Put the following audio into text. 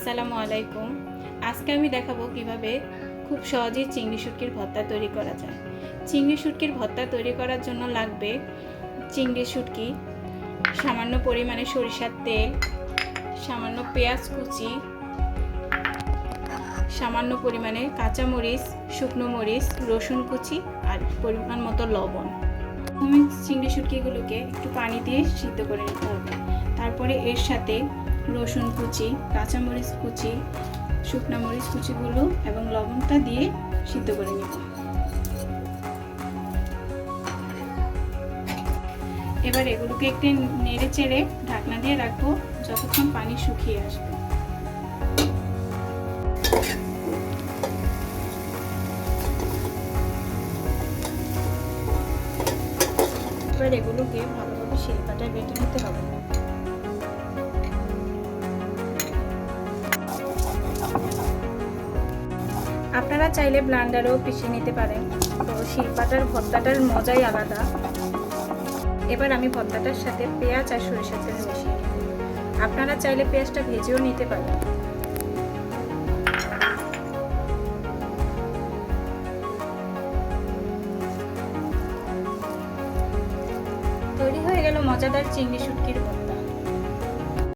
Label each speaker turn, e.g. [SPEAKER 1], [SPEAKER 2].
[SPEAKER 1] আসসালামু আলাইকুম। আজকে আমি দেখাবো কিভাবে খুব সহজেই চিংড়ি শুটকির ভর্তা তৈরি করা যায়। চিংড়ি শুটকির ভর্তা তৈরি করার জন্য লাগবে চিংড়ি শুটকি, সামান্য পরিমাণে সরিষার তেল, সামান্য পেঁয়াজ কুচি, সামান্য পরিমাণে কাঁচামরিচ, শুকনো মরিচ, রসুন কুচি আর পরিমাণ মতো লবণ। প্রথমে চিংড়ি শুটকিগুলোকে একটু পানি দিয়ে সিদ্ধ করে নিতে হবে। তারপরে এর সাথে রসুন কুচি, কাঁচামরিচ কুচি, শুকনো মরিচ কুচিগুলো এবং লবণটা দিয়ে সিদ্ধ করে নেব। এবার এগুলোকে একটু নেড়ে চেড়ে ঢাকনা দিয়ে রাখবো যতক্ষণ পানি শুকিয়ে আসবে। এবার এগুলোকে ভালোভাবে শিলপাটায় বেটে নিতে হবে। আপনারা চাইলে ব্লেন্ডারেও পিষে নিতে পারেন, তো শিলপাটার ভর্তাটার মজাই আলাদা। এবার আমি ভর্তাটার সাথে পেঁয়াজ আর সরিষার তেল মিশিয়ে নেব। আপনারা চাইলে পেঁয়াজটা ভেজেও নিতে পারেন। তৈরি হয়ে গেল মজাদার চিংড়ি শুটকির ভর্তা।